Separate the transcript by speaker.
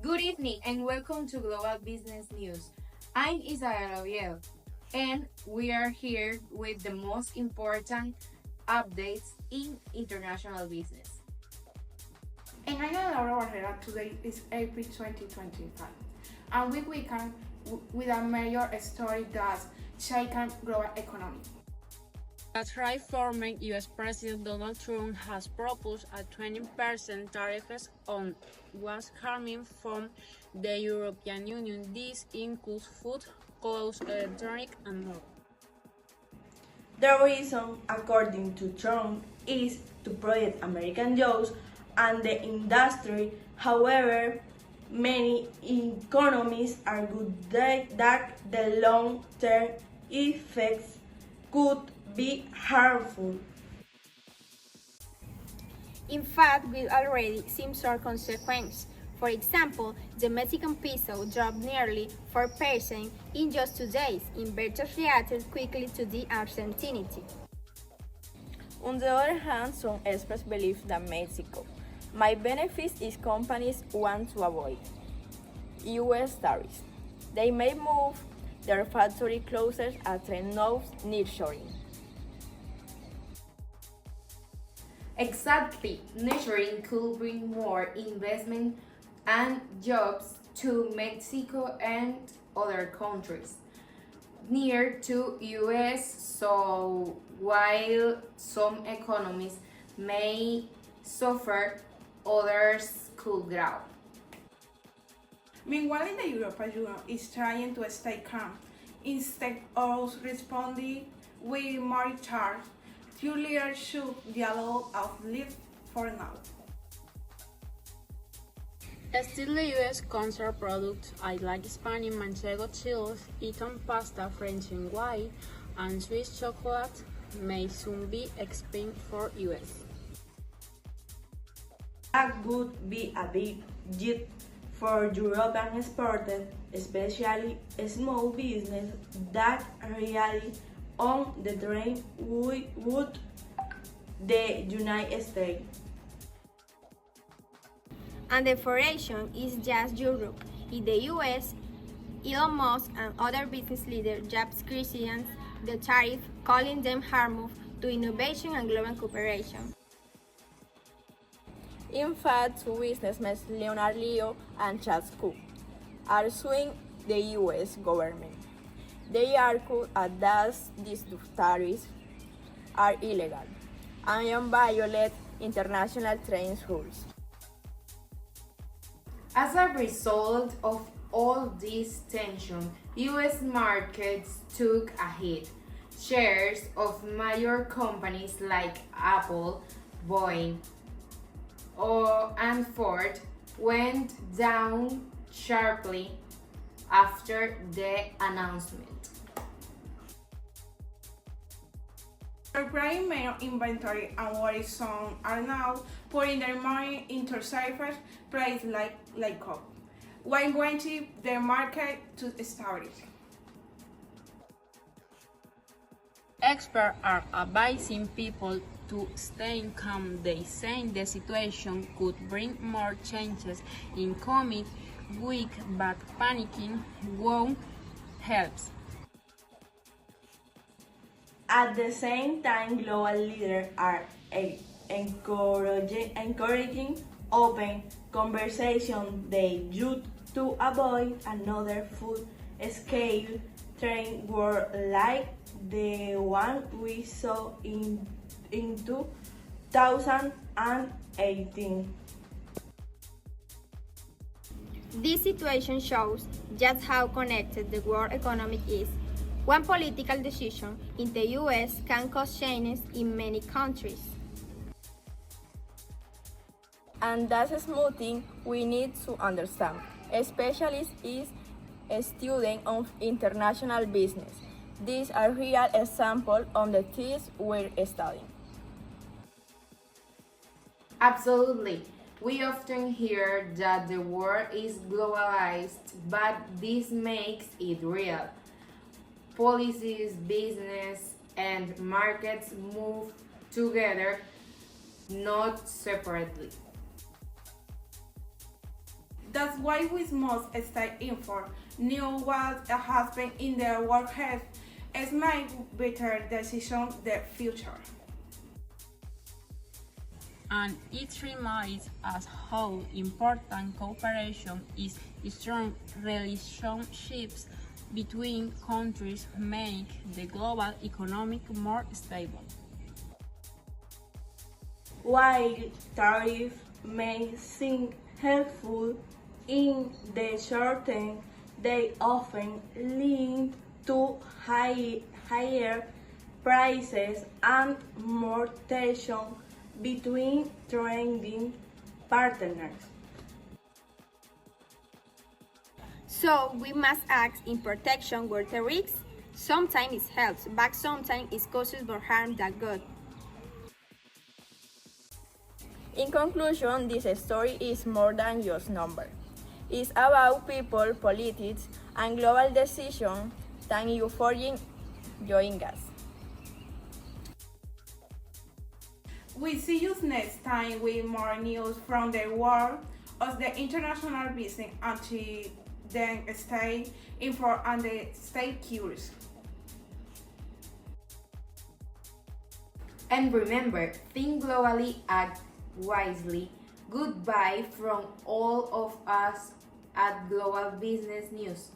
Speaker 1: Good evening and welcome to Global Business News. I'm Isabel Oviedo and we are here with the most important updates in international business.
Speaker 2: And I'm Laura Barrera. Today is April 2025, and we begin with a major story that's shaking global economy.
Speaker 3: That's right, former U.S. President Donald Trump has proposed a 20% tariffs on goods coming from the European Union. This includes food, clothes, electronics, and more.
Speaker 4: The reason, according to Trump, is to protect American jobs and the industry. However, many economists argue that the long-term effects could be harmful.
Speaker 5: In fact, we already see some consequences. For example, the Mexican peso dropped nearly 4% in just 2 days. Investors reacted quickly to the uncertainty.
Speaker 6: On the other hand, some experts believe that Mexico might benefit if companies want to avoid U.S. tariffs. They may move their factory closer and trend nodes nearshoring.
Speaker 1: Exactly, nurturing could bring more investment and jobs to Mexico and other countries near to US. So while some economies may suffer, others could grow.
Speaker 2: Meanwhile, the European Union is trying to stay calm instead of responding with more charge. Two leaders should be allowed to live for now.
Speaker 3: Still, the U.S. consumer products like Spanish manchego chilies, Eton pasta, French and white, and Swiss chocolate may soon be exported for U.S.
Speaker 4: That would be a big hit for European exporters, especially small business that rely on the trade with the United States.
Speaker 5: And the foundation is just Europe. In the US, Elon Musk and other business leaders just criticized the tariff, calling them harmful to innovation and global cooperation.
Speaker 6: In fact, two businessmen, Leonard Leo and Chad Cook, are suing the U.S. government. They argue that these tariffs are illegal and violate international trade rules.
Speaker 1: As a result of all this tension, US markets took a hit. Shares of major companies like Apple, Boeing, and Ford went down sharply after the announcement.
Speaker 2: Preparing major inventory and worrisome are now putting their money into safer places like coal, while waiting the market to establish.
Speaker 3: Experts are advising people to stay calm. They say the situation could bring more changes in coming week, but panicking won't help.
Speaker 4: At the same time, global leaders are encouraging open conversation they use to avoid another full-scale trade war like the one we saw in 2018.
Speaker 5: This situation shows just how connected the world economy is. One political decision in the US can cause changes in many countries.
Speaker 6: And that's something we need to understand. A specialist is a student of international business. These are real examples of the things we're studying.
Speaker 1: Absolutely. We often hear that the world is globalized, but this makes it real. Policies, business, and markets move together, not separately.
Speaker 2: That's why we must stay informed, know what has been in the world has, and make better decisions in the future.
Speaker 3: And it reminds us how important cooperation is. Strong relationships between countries make the global economy more stable.
Speaker 4: While tariffs may seem helpful in the short term, they often lead to higher prices and more tension between trading partners.
Speaker 5: So we must act in protection where the risk sometimes it helps, but sometimes it causes more harm than good.
Speaker 6: In conclusion, this story is more than just numbers. It's about people, politics, and global decisions. Thank you for joining us.
Speaker 2: We see you next time with more news from the world of the international business. Until then, stay informed and stay curious.
Speaker 1: And remember, think globally, act wisely. Goodbye from all of us at Global Business News.